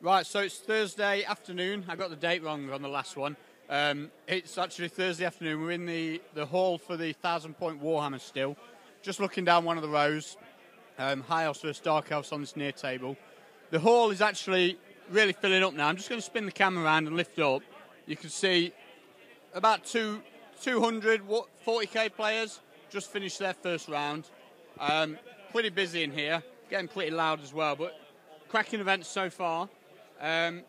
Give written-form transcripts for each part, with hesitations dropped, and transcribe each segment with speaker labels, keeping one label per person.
Speaker 1: Right, so it's Thursday afternoon. I got the date wrong on the last one. It's actually Thursday afternoon. We're in the hall for the 1,000-point Warhammer still. Just looking down one of the rows. High Elves versus Dark Elves on this near table. The hall is actually really filling up now. I'm just going to spin the camera around and lift up. You can see about 200 40k players just finished their first round. Pretty busy in here, getting pretty loud as well, but cracking events so far. I'm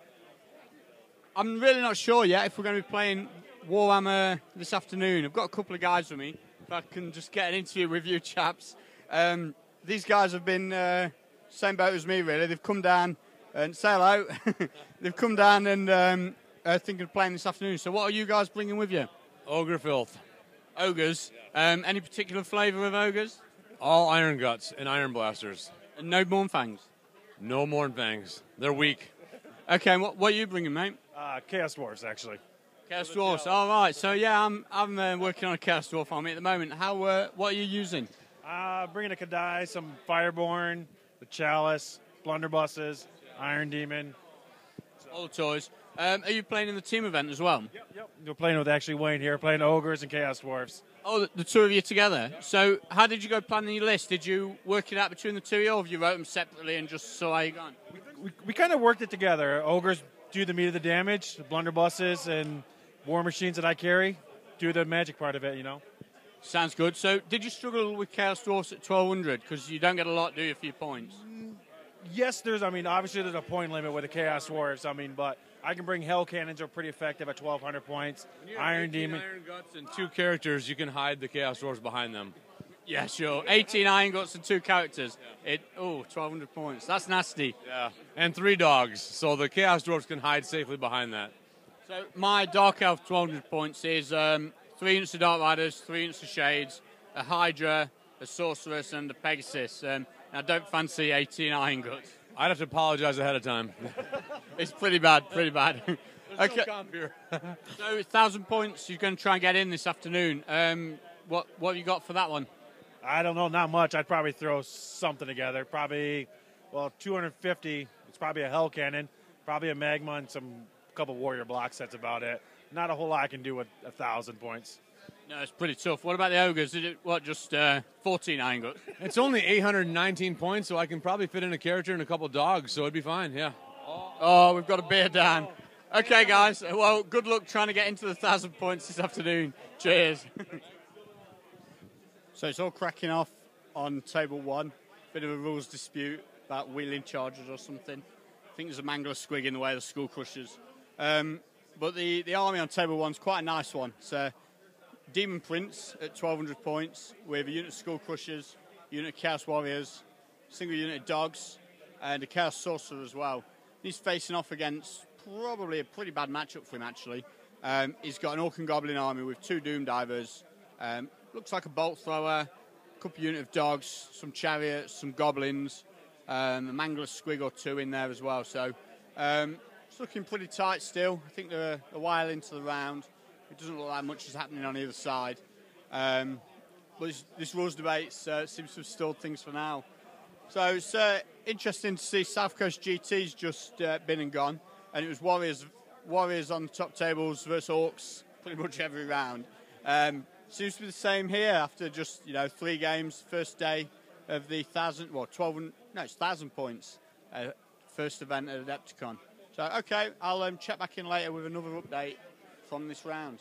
Speaker 1: really not sure yet if we're going to be playing Warhammer this afternoon. I've got a couple of guys with me. If I can just get an interview with you chaps. These guys have been same boat as me, really. They've come down and say hello. They've come down and thinking of playing this afternoon. So what are you guys bringing with you?
Speaker 2: Ogre filth.
Speaker 1: Ogres. Any particular flavour of ogres?
Speaker 2: All iron guts and iron blasters.
Speaker 1: And no Morn Fangs?
Speaker 2: No Morn Fangs. They're weak.
Speaker 1: Okay, what are you bringing, mate?
Speaker 3: Chaos Dwarfs, actually.
Speaker 1: Chaos Dwarfs, all right. So, yeah, I'm working on a Chaos Dwarf army at the moment. What are you using?
Speaker 3: Bringing a Kadai, some Fireborn, the Chalice, Blunderbusses, Iron Demon.
Speaker 1: All the toys. Are you playing in the team event as well?
Speaker 3: Yep. We're playing with actually Wayne here, playing Ogres and Chaos Dwarfs.
Speaker 1: Oh, the two of you together. So how did you go planning your list? Did you work it out between the two of you, or have you wrote them separately and just saw how you gone?
Speaker 3: We kind of worked it together. Ogres do the meat of the damage, the Blunderbusses and War Machines that I carry do the magic part of it, you know.
Speaker 1: Sounds good. So did you struggle with Chaos Dwarfs at 1,200? Because you don't get a lot, do you, for your points?
Speaker 3: Yes, obviously there's a point limit with the Chaos Dwarfs, but I can bring Hell Cannons are pretty effective at 1,200 points. Iron Demon.
Speaker 2: Iron Guts and 2 characters, you can hide the Chaos Dwarfs behind them.
Speaker 1: Yeah, sure. 18 Iron Guts and 2 characters. 1,200 points. That's nasty.
Speaker 2: Yeah. And 3 dogs, so the Chaos Dwarfs can hide safely behind that.
Speaker 1: So my Dark Elf 1,200 points is 3 units of Dark Riders, 3 units of Shades, a Hydra, a Sorceress, and a Pegasus. I don't fancy 18 Iron Guts.
Speaker 2: I'd have to apologize ahead of time.
Speaker 1: It's pretty bad.
Speaker 2: There's
Speaker 1: Okay.
Speaker 2: no comp here.
Speaker 1: So 1,000 points you're going to try and get in this afternoon. What have you got for that one?
Speaker 3: I don't know, not much. I'd probably throw something together. Probably, 250. It's probably a Hell Cannon, probably a Magma, and a couple Warrior blocks. That's about it. Not a whole lot I can do with 1,000 points.
Speaker 1: No, it's pretty tough. What about the Ogres? Did it, just 14 Iron Guts?
Speaker 2: It's only 819 points, so I can probably fit in a character and a couple dogs, so it'd be fine, yeah.
Speaker 1: Oh, we've got a beer down. Okay, guys. Well, good luck trying to get into the 1,000 points this afternoon. Cheers. So it's all cracking off on table 1. Bit of a rules dispute about wheeling charges or something. I think there's a Mangler Squig in the way of the Skull Crushers. But the army on table 1's quite a nice one. It's Demon Prince at 1,200 points with a unit of Skull Crushers, unit of Chaos Warriors, single unit of Dogs, and a Chaos Sorcerer as well. He's facing off against probably a pretty bad matchup for him, actually. He's got an Orc and Goblin army with 2 Doom Divers. Looks like a Bolt Thrower, a couple unit of Dogs, some Chariots, some Goblins, a Mangler Squig or 2 in there as well. So it's looking pretty tight still. I think they're a while into the round. It doesn't look like much is happening on either side. But this rules debate seems to have stalled things for now. So it's interesting to see South Coast GT's just been and gone. And it was Warriors on the top tables versus Orcs pretty much every round. Seems to be the same here after just 3 games, first day of the 1,000 points first event at Adepticon. So okay, I'll check back in later with another update from this round.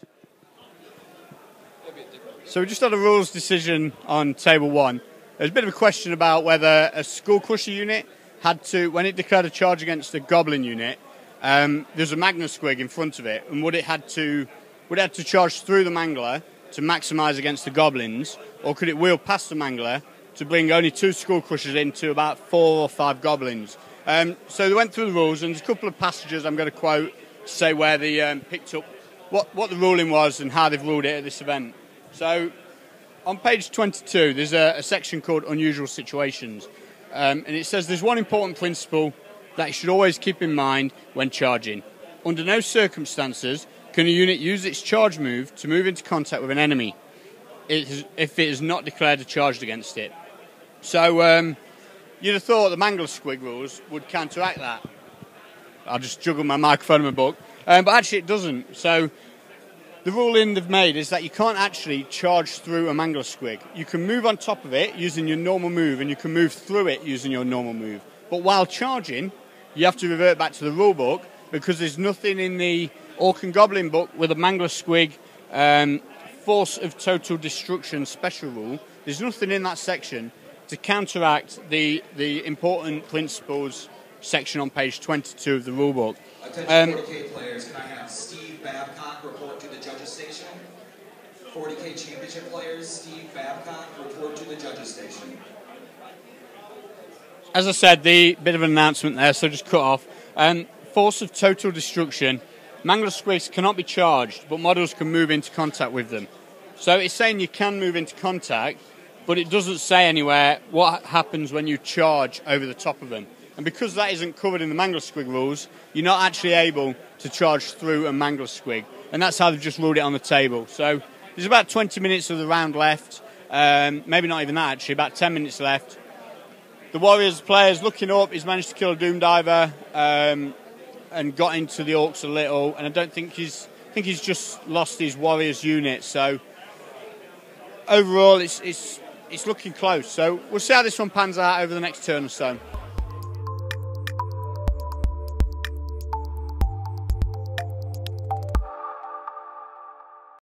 Speaker 1: So we just had a rules decision on table 1. There's a bit of a question about whether a Skull Crusher unit had to, when it declared a charge against a Goblin unit, there's a Magna Squig in front of it, and would it have to charge through the Mangler to maximise against the Goblins, or could it wheel past the Mangler to bring only 2 Skull Crushers into about 4 or 5 Goblins? So they went through the rules, and there's a couple of passages I'm going to quote to say where they picked up what the ruling was and how they've ruled it at this event. So on page 22, there's a section called Unusual Situations, and it says there's one important principle that you should always keep in mind when charging. Under no circumstances can a unit use its charge move to move into contact with an enemy if it is not declared a charge against it. So you'd have thought the Mangler Squig rules would counteract that. I'll just juggle my microphone in my book. But actually it doesn't. So the ruling they've made is that you can't actually charge through a mangler squig. You can move on top of it using your normal move, and you can move through it using your normal move. But while charging, you have to revert back to the rule book, because there's nothing in the Orc and Goblin book with a mangler squig force of total destruction special rule. There's nothing in that section to counteract the important principles section on page 22 of the rule book.
Speaker 4: Attention 40K players, can I have Steve Babcock report to the judges station? 40K championship players, Steve Babcock report to the judges station.
Speaker 1: As I said, the bit of an announcement there, so just cut off. Force of total destruction. Mangler squigs cannot be charged, but models can move into contact with them. So it's saying you can move into contact, but it doesn't say anywhere what happens when you charge over the top of them. And because that isn't covered in the mangler squig rules, you're not actually able to charge through a mangler squig. And that's how they've just ruled it on the table. So there's about 20 minutes of the round left. Maybe not even that, actually, about 10 minutes left. The Warriors player's looking up. He's managed to kill a Doom Diver and got into the Orcs a little. And I think he's just lost his Warriors unit. So overall, it's looking close. So we'll see how this one pans out over the next turn or so.